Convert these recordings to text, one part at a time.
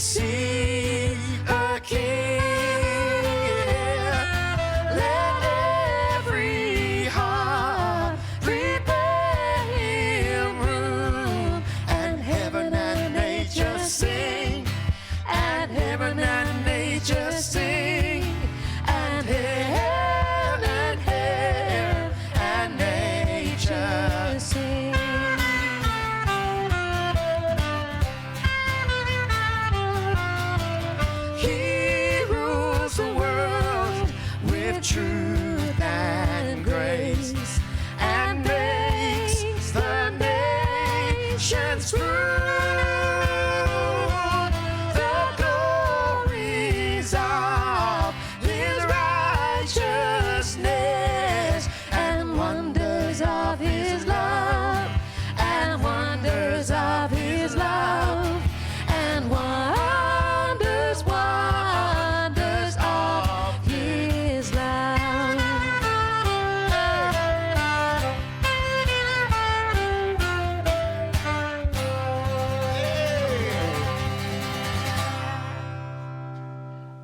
see a king. Let every heart prepare him room, and heaven and nature sing, and heaven and nature sing, and heaven and nature sing. He rules the world with truth and grace, and makes the nations prove the glories of his righteousness, and wonders of his love, and wonders of his love, and wonders, wonders of his love.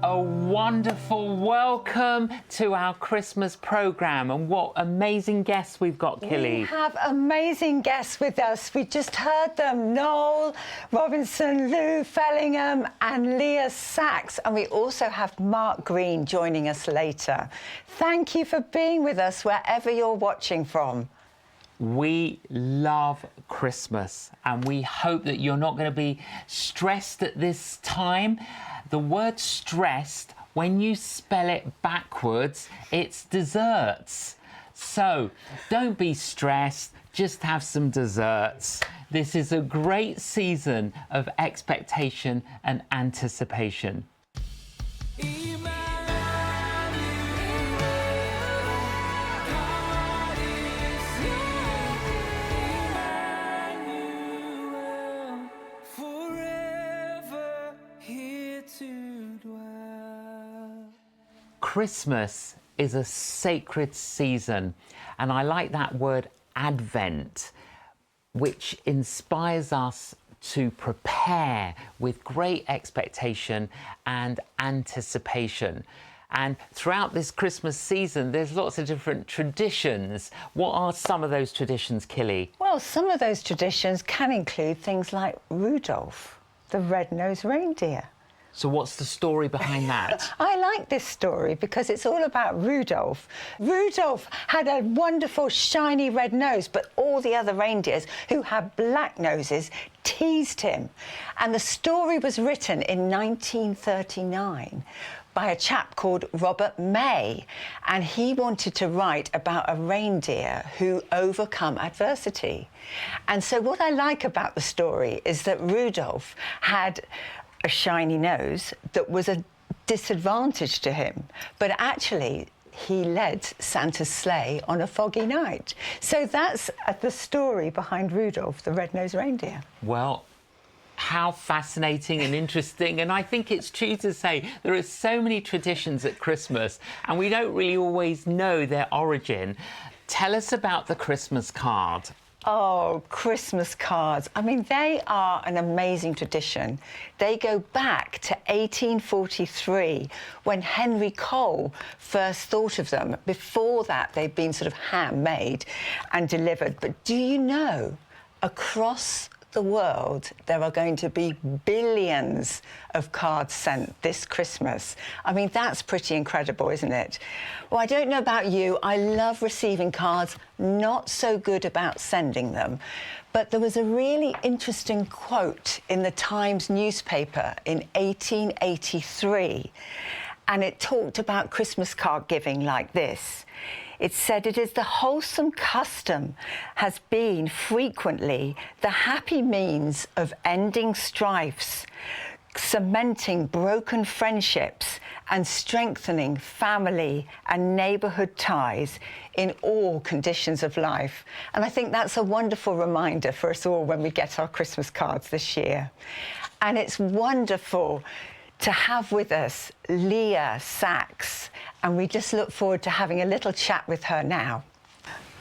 A wonderful welcome to our Christmas programme, and what amazing guests we've got, Killy. We have amazing guests with us. We just heard them, Noel Robinson, Lou Fellingham and Leah Sachs, and we also have Mark Green joining us later. Thank you for being with us wherever you're watching from. We love Christmas, and we hope that you're not going to be stressed at this time. The word stressed, when you spell it backwards, it's desserts. So don't be stressed, just have some desserts. This is a great season of expectation and anticipation. Christmas is a sacred season, and I like that word Advent, which inspires us to prepare with great expectation and anticipation. And throughout this Christmas season, there's lots of different traditions. What are some of those traditions, Killy? Well, some of those traditions can include things like Rudolph, the red-nosed reindeer. So what's the story behind that? I like this story because it's all about Rudolph. Rudolph had a wonderful shiny red nose, but all the other reindeers who had black noses teased him. And the story was written in 1939 by a chap called Robert May, and he wanted to write about a reindeer who overcome adversity. And so what I like about the story is that Rudolph had a shiny nose that was a disadvantage to him, but actually he led Santa's sleigh on a foggy night. So that's the story behind Rudolph the red-nosed reindeer. Well, how fascinating and interesting. And I think it's true to say there are so many traditions at Christmas and we don't really always know their origin. Tell us about the Christmas card. Oh, Christmas cards. I mean, they are an amazing tradition. They go back to 1843 when Henry Cole first thought of them. Before that, they'd been sort of handmade and delivered. But do you know, across the world, there are going to be billions of cards sent this Christmas. I mean, that's pretty incredible, isn't it? Well, I don't know about you. I love receiving cards, not so good about sending them. But there was a really interesting quote in the Times newspaper in 1883, and it talked about Christmas card giving like this. It said, "It is the wholesome custom has been frequently the happy means of ending strifes, cementing broken friendships and strengthening family and neighbourhood ties in all conditions of life." And I think that's a wonderful reminder for us all when we get our Christmas cards this year. And it's wonderful to have with us Leah Sachs, and we just look forward to having a little chat with her now.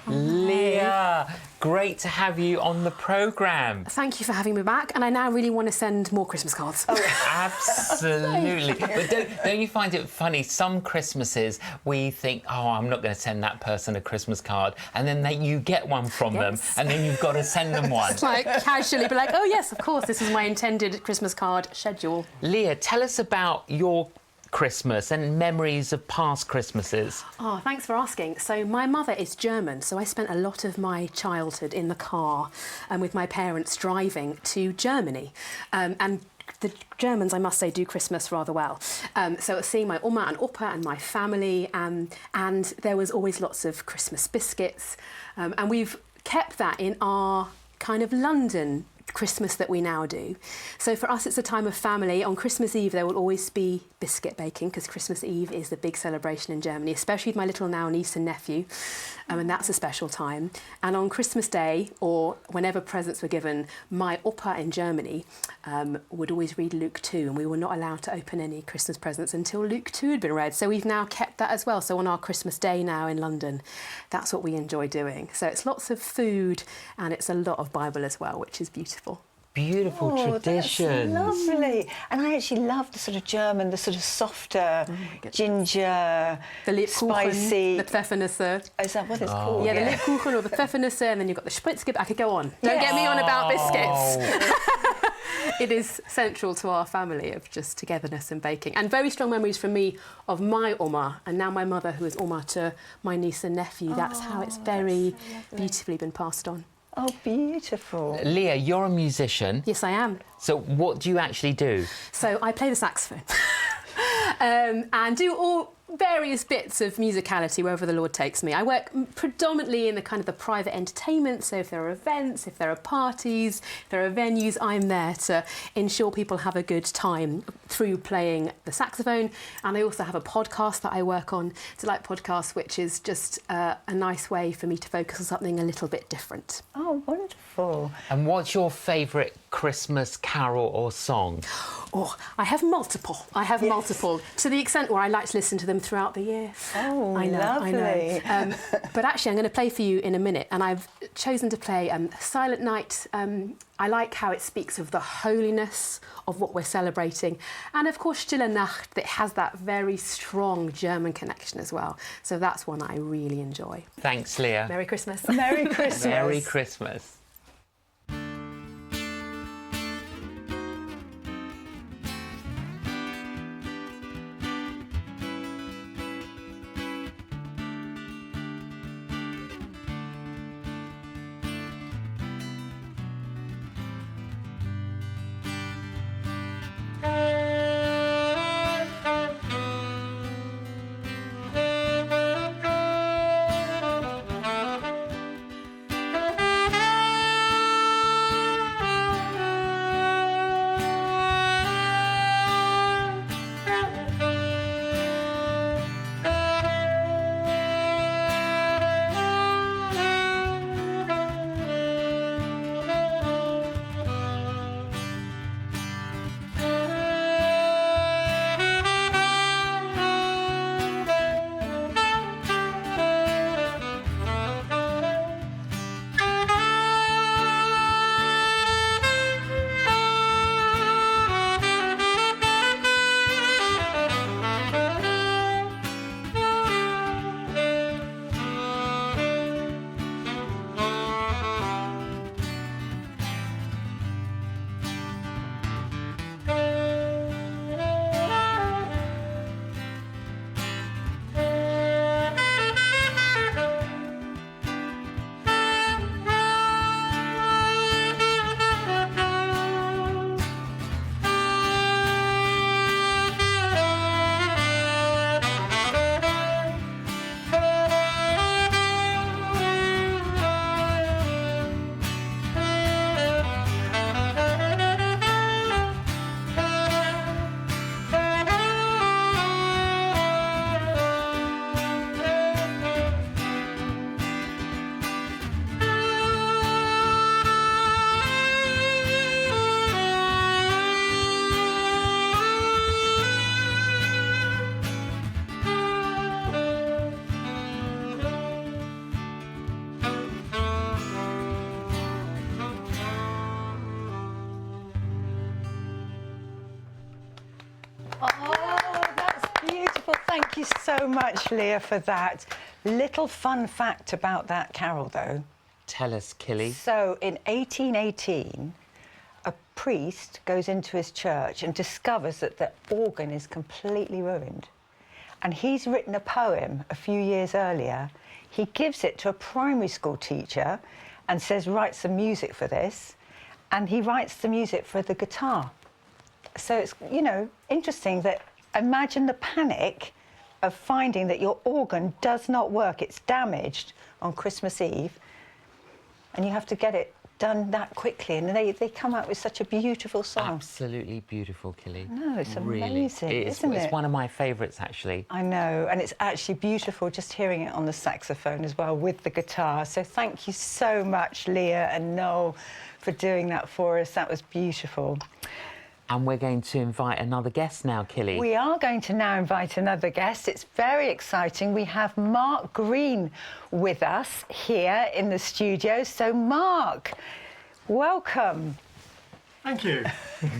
Leah, Leah, great to have you on the programme. Thank you for having me back, and I now really want to send more Christmas cards. Absolutely. But don't you find it funny? Some Christmases we think, oh, I'm not going to send that person a Christmas card, and then you get one from them, and then you've got to send them one. It's like casually be like, oh yes, of course, this is my intended Christmas card schedule. Leah, tell us about your Christmas and memories of past Christmases. Oh, thanks for asking. So my mother is German, so I spent a lot of my childhood in the car and with my parents driving to Germany. And the Germans, I must say, do Christmas rather well. So seeing my Oma and Opa and my family, and there was always lots of Christmas biscuits. And we've kept that in our kind of London Christmas that we now do. So for us, it's a time of family. On Christmas Eve, there will always be biscuit baking, because Christmas Eve is the big celebration in Germany, especially with my little now niece and nephew, and that's a special time. And on Christmas Day, or whenever presents were given, my Opa in Germany would always read Luke 2, and we were not allowed to open any Christmas presents until Luke 2 had been read. So we've now kept that as well. So on our Christmas Day now in London, that's what we enjoy doing. So it's lots of food, and it's a lot of Bible as well, which is beautiful. Beautiful traditions. That's lovely. And I actually love the sort of German, the sort of softer, ginger, The Lebkuchen, spicy. the Pfeffernüsse. Is that what it's called? Yeah, the Lebkuchen or the Pfeffernüsse, and then you've got the Spritzgebäck. I could go on. Don't get me on about biscuits. It is central to our family of just togetherness and baking. And very strong memories from me of my Oma, and now my mother, who is Oma to my niece and nephew. That's how it's very beautifully been passed on. Oh, beautiful. Leah, you're a musician. Yes, I am. So what do you actually do? So I play the saxophone and do all various bits of musicality wherever the Lord takes me. I work predominantly in the kind of the private entertainment, so if there are events, if there are parties, if there are venues, I'm there to ensure people have a good time through playing the saxophone. And I also have a podcast that I work on, Delight Podcast, which is just a nice way for me to focus on something a little bit different. Oh, wonderful. And what's your favourite Christmas carol or song? Oh, I have multiple. Multiple, to the extent where I like to listen to them throughout the year. Oh, I know. lovely. But actually, I'm going to play for you in a minute, and I've chosen to play Silent Night. I like how it speaks of the holiness of what we're celebrating. And of course, Stille Nacht, that has that very strong German connection as well. So that's one I really enjoy. Thanks, Leah. Merry Christmas. Merry Christmas. Merry Christmas. Oh, that's beautiful. Thank you so much, Leah, for that. Little fun fact about that carol, though. Tell us, Killy. So, in 1818, a priest goes into his church and discovers that the organ is completely ruined. And he's written a poem a few years earlier. He gives it to a primary school teacher and says, write some music for this. And he writes the music for the guitar. So it's, you know, interesting that imagine the panic of finding that your organ does not work, it's damaged on Christmas Eve, and you have to get it done that quickly, and they come out with such a beautiful song. Absolutely beautiful, Killy. No, it's really. amazing, isn't it? It's one of my favourites, actually. I know, and it's actually beautiful just hearing it on the saxophone as well with the guitar. So thank you so much, Leah and Noel, for doing that for us. That was beautiful. And we're going to invite another guest now, Killy. We are going to now invite another guest. It's very exciting. We have Mark Green with us here in the studio. So, Mark, welcome. Thank you.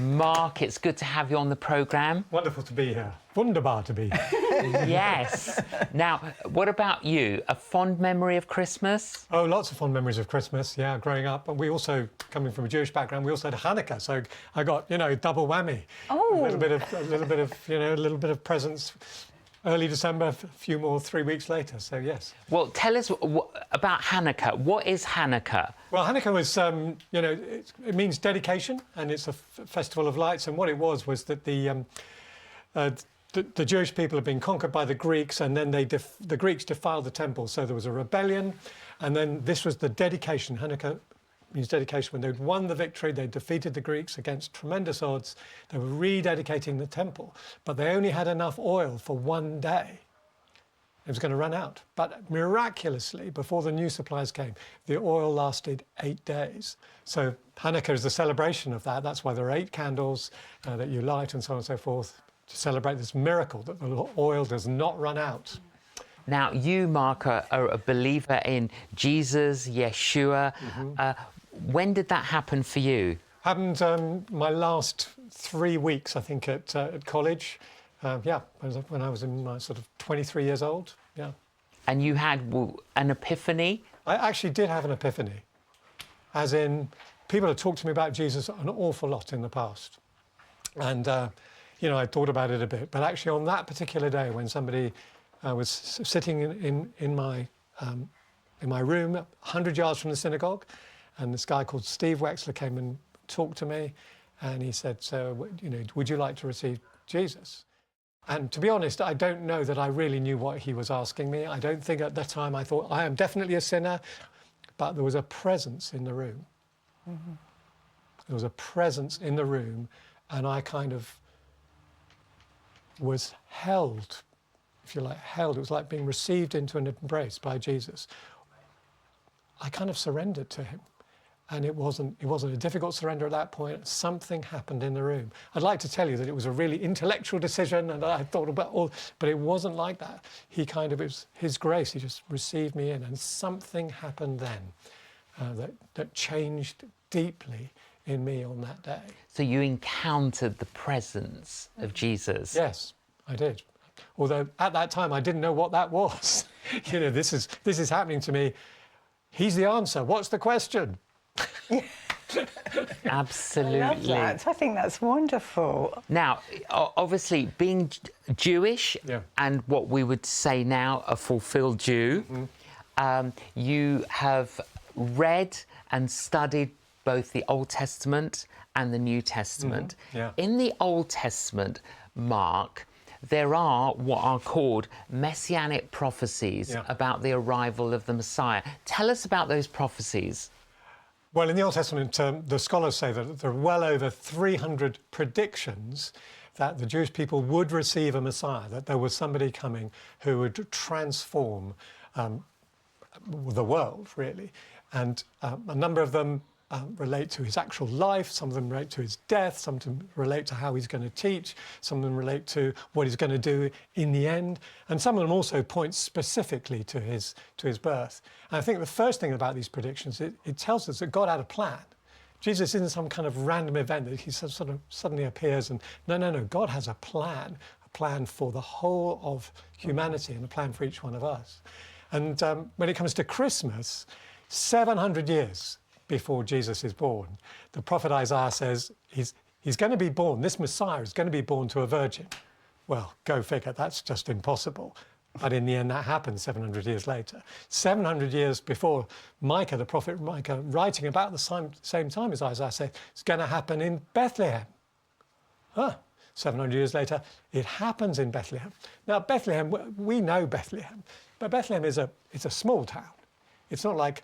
Mark, it's good to have you on the programme. Wonderful to be here. Wunderbar to be here. Yes. Now, what about you? A fond memory of Christmas? Oh, lots of fond memories of Christmas, yeah, growing up. And we also, coming from a Jewish background, we also had Hanukkah. So I got, you know, double whammy. Oh. A little bit of presents early December, a few more 3 weeks later. So, yes. Well, tell us about Hanukkah. What is Hanukkah? Well, Hanukkah was, you know, it means dedication, and it's a festival of lights. And what it was that the Jewish people had been conquered by the Greeks, and then the Greeks defiled the temple. So there was a rebellion, and then this was the dedication. Hanukkah means dedication. When they'd won the victory, they defeated the Greeks against tremendous odds. They were rededicating the temple, but they only had enough oil for one day. It was going to run out. But miraculously, before the new supplies came, the oil lasted 8 days. So Hanukkah is the celebration of that. That's why there are 8 candles that you light and so on and so forth, to celebrate this miracle that the oil does not run out. Now, you, Mark, are a believer in Jesus, Yeshua. When did that happen for you? Happened my last 3 weeks, I think, at college. Yeah, when I was in my sort of 23 years old, yeah. And you had an epiphany? I actually did have an epiphany. As in, people had talked to me about Jesus an awful lot in the past. And, you know, I thought about it a bit. But actually on that particular day, when somebody was sitting in my room, 100 yards from the synagogue, and this guy called Steve Wexler came and talked to me, and he said, so, you know, would you like to receive Jesus? And to be honest, I don't know that I really knew what he was asking me. I don't think at that time I thought, I am definitely a sinner, but there was a presence in the room. There was a presence in the room, and I kind of was held, if you like, held. It was like being received into an embrace by Jesus. I kind of surrendered to him. And it wasn't a difficult surrender at that point. Something happened in the room. I'd like to tell you that it was a really intellectual decision and I thought about all, but it wasn't like that. He kind of, it was his grace, he just received me in, and something happened then that changed deeply in me on that day. So you encountered the presence of Jesus? Yes, I did. Although at that time I didn't know what that was. You know, this is happening to me. He's the answer. What's the question? Absolutely. I love that. I think that's wonderful. Now, obviously, being Jewish and what we would say now a fulfilled Jew, you have read and studied both the Old Testament and the New Testament. In the Old Testament, Mark, there are what are called messianic prophecies about the arrival of the Messiah. Tell us about those prophecies. Well, in the Old Testament, the scholars say that there are well over 300 predictions that the Jewish people would receive a Messiah, that there was somebody coming who would transform the world, really. And a number of them relate to his actual life, some of them relate to his death, some of them relate to how he's going to teach, some of them relate to what he's going to do in the end, and some of them also point specifically to his birth. And I think the first thing about these predictions, it tells us that God had a plan. Jesus isn't some kind of random event that he sort of suddenly appears and, no, God has a plan for the whole of humanity and a plan for each one of us. And when it comes to Christmas, 700 years before Jesus is born, the prophet Isaiah says he's going to be born, this Messiah is going to be born to a virgin. Well, go figure, that's just impossible. But in the end, that happened 700 years later. 700 years before, Micah, the prophet Micah, writing about the same time as Isaiah, said it's going to happen in Bethlehem. 700 years later, it happens in Bethlehem. Now, Bethlehem, we know Bethlehem, but Bethlehem is a small town. It's not like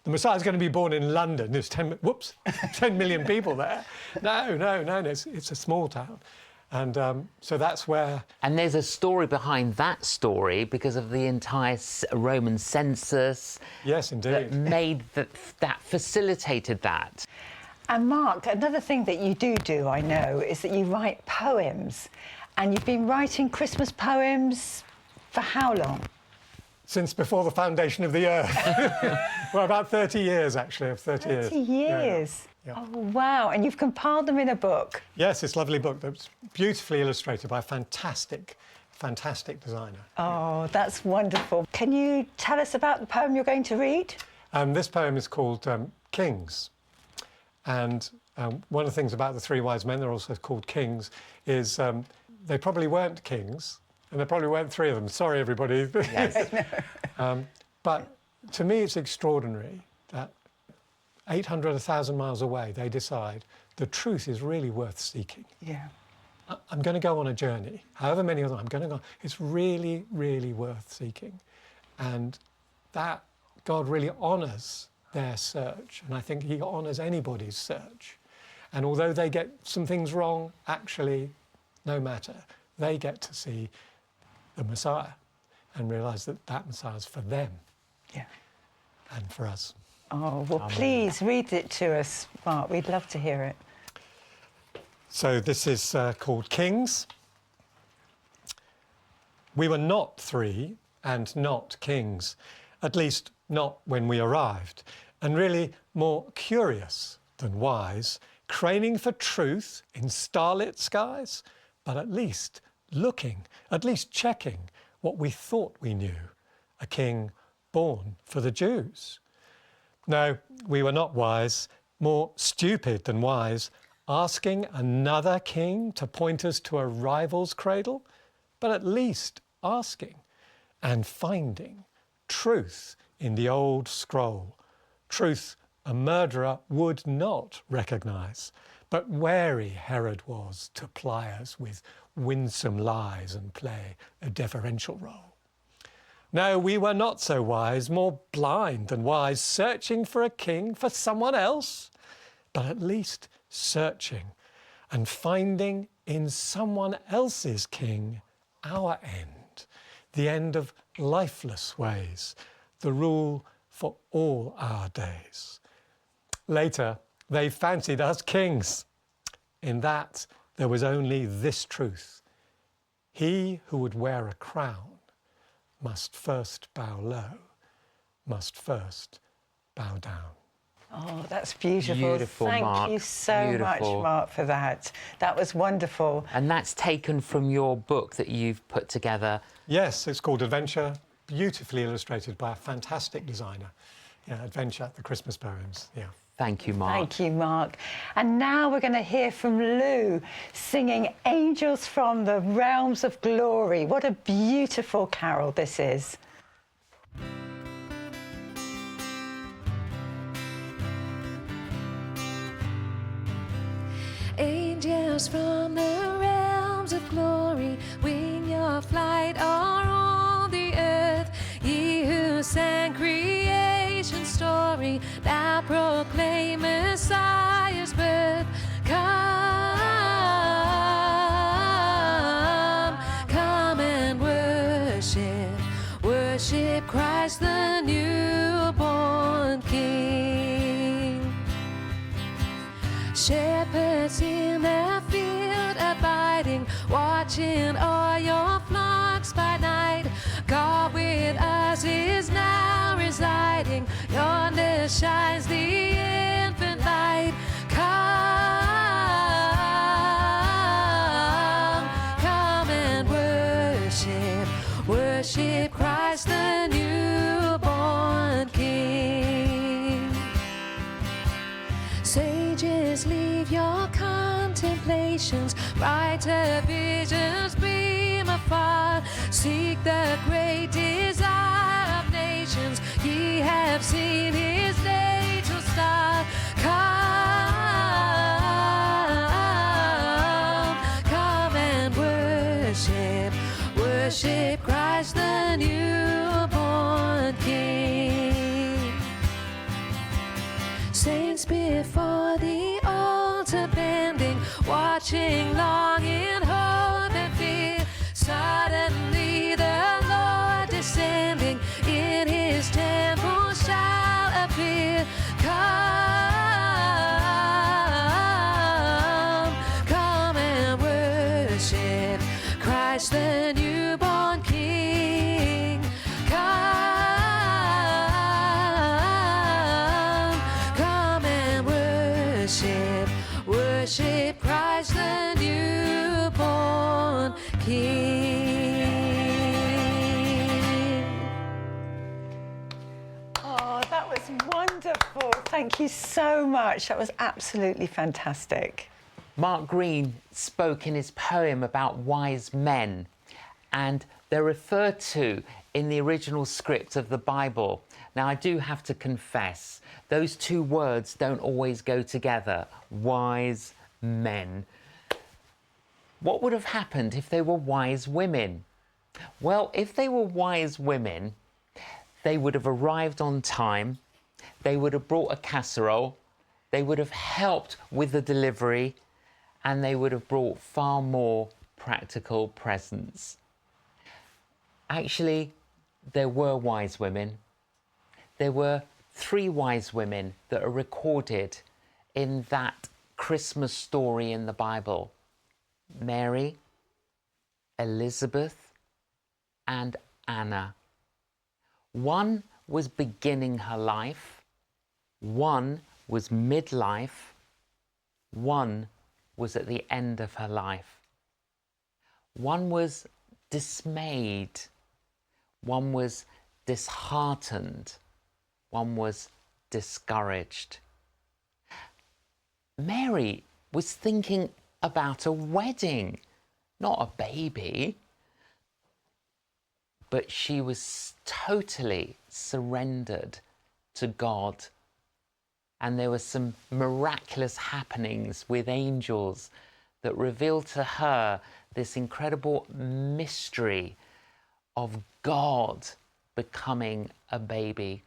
the Messiah is going to be born in London. There's 10 million people there. No, it's a small town. And so that's where... And there's a story behind that story because of the entire Roman census. Yes, indeed. That facilitated that. And Mark, another thing that you do, I know, is that you write poems. And you've been writing Christmas poems for how long? Since before the foundation of the earth. Well, about 30 years, actually, 30 years. 30 years? Yeah. Oh, wow. And you've compiled them in a book? Yes, it's a lovely book that's beautifully illustrated by a fantastic designer. Oh, that's wonderful. Can you tell us about the poem you're going to read? This poem is called Kings. And one of the things about the three wise men, they're also called kings, is they probably weren't kings, and there probably weren't three of them. Sorry, everybody. Yes. But to me, it's extraordinary that 800, 1,000 miles away, they decide the truth is really worth seeking. Yeah. I'm going to go on a journey, however many of them I'm going to go. It's really, really worth seeking. And that God really honours their search. And I think he honours anybody's search. And although they get some things wrong, actually, no matter, they get to see the Messiah and realise that that Messiah is for them. Yeah. And for us. Oh, well, please read it to us, Mark. We'd love to hear it. So this is called Kings. We were not three and not kings, at least not when we arrived, and really more curious than wise, craning for truth in starlit skies, but at least looking, at least checking what we thought we knew, a king born for the Jews. No, we were not wise, more stupid than wise, asking another king to point us to a rival's cradle, but at least asking and finding truth in the old scroll, truth a murderer would not recognise, but wary Herod was to ply us with winsome lies and play a deferential role. No, we were not so wise, more blind than wise, searching for a king for someone else, but at least searching and finding in someone else's king our end, the end of lifeless ways, the rule for all our days. Later, they fancied us kings. In that, there was only this truth. He who would wear a crown must first bow low, must first bow down. Oh, that's beautiful. Beautiful, Thank Mark. you so much, Mark, for that. That was wonderful. And that's taken from your book that you've put together. Yes, it's called Adventure, beautifully illustrated by a fantastic designer. Yeah, Adventure, the Christmas poems, yeah. Thank you, Mark. Thank you, Mark. And now we're going to hear from Lou singing Angels from the Realms of Glory. What a beautiful carol this is. Angels from the realms of glory, wing your flight o'er all the earth. Ye who sang creation's story, now proclaim Messiah's birth. Come and worship Christ the newborn King. Shepherds in the field abiding, watching all your flocks by night. God with us is now residing, yonder shines the infant light. nations, brighter visions beam afar. Seek the great desire of nations, ye have seen his natal star. Come and worship, worship Christ the newborn King. Saints before the altar bending, watching long in hope and fear. Suddenly the Lord descending in his temple shall appear. Come and worship Christ the newborn King. Come and worship, worship Christ the newborn King. Oh, that was wonderful. Thank you so much. That was absolutely fantastic. Mark Greene spoke in his poem about wise men, and they're referred to in the original script of the Bible. Now, I do have to confess, those two words don't always go together, wise men. What would have happened if they were wise women? Well, if they were wise women, they would have arrived on time, they would have brought a casserole, they would have helped with the delivery, and they would have brought far more practical presents. Actually, there were wise women. There were 3 wise women that are recorded in that Christmas story in the Bible: Mary, Elizabeth, and Anna. One was beginning her life, one was midlife, one was at the end of her life. One was dismayed, one was disheartened, one was discouraged. Mary was thinking about a wedding, not a baby. But she was totally surrendered to God. And there were some miraculous happenings with angels that revealed to her this incredible mystery of God becoming a baby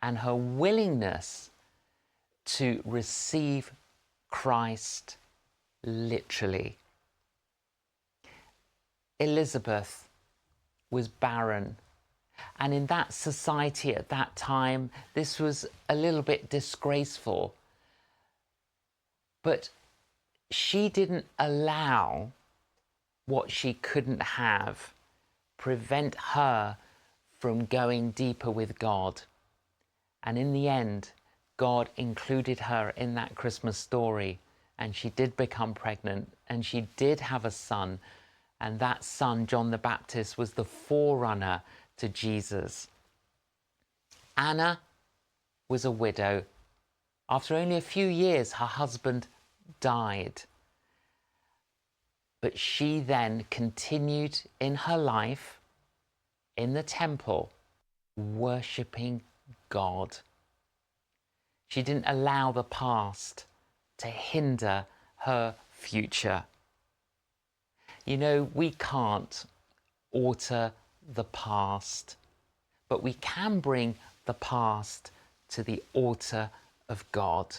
and her willingness to receive Christ literally. Elizabeth was barren, and in that society at that time, this was a little bit disgraceful. But she didn't allow what she couldn't have prevent her from going deeper with God. And in the end, God included her in that Christmas story, and she did become pregnant, and she did have a son, and that son, John the Baptist, was the forerunner to Jesus. Anna was a widow. After only a few years, her husband died. But she then continued in her life in the temple, worshipping God. She didn't allow the past to hinder her future. You know, we can't alter the past, but we can bring the past to the altar of God.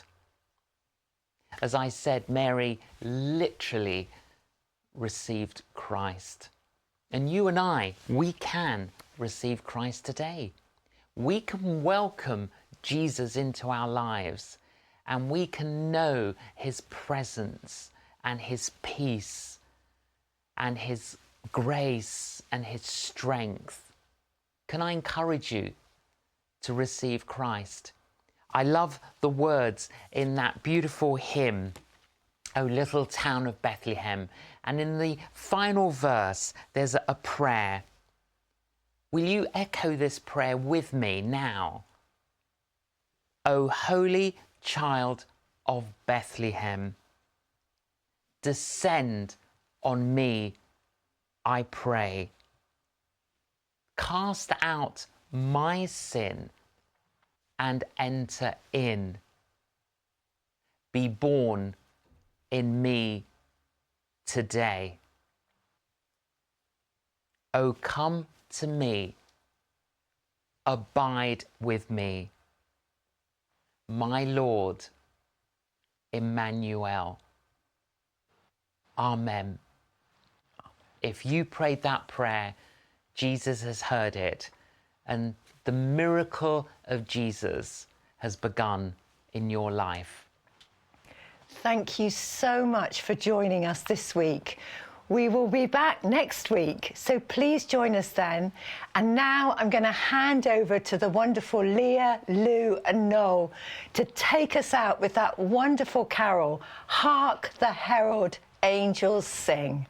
As I said, Mary literally received Christ. And you and I, we can receive Christ today. We can welcome Jesus into our lives, and we can know his presence and his peace and his grace and his strength. Can I encourage you to receive Christ? I love the words in that beautiful hymn, O Little Town of Bethlehem. And in the final verse, there's a prayer. Will you echo this prayer with me now? O Holy Child of Bethlehem, descend on me, I pray. Cast out my sin and enter in. Be born in me today. Oh, come to me, abide with me, my Lord, Emmanuel. Amen. If you prayed that prayer, Jesus has heard it, and the miracle of Jesus has begun in your life. Thank you so much for joining us this week. We will be back next week, so please join us then. And now I'm going to hand over to the wonderful Leah, Lou and Noel to take us out with that wonderful carol, Hark the Herald Angels Sing.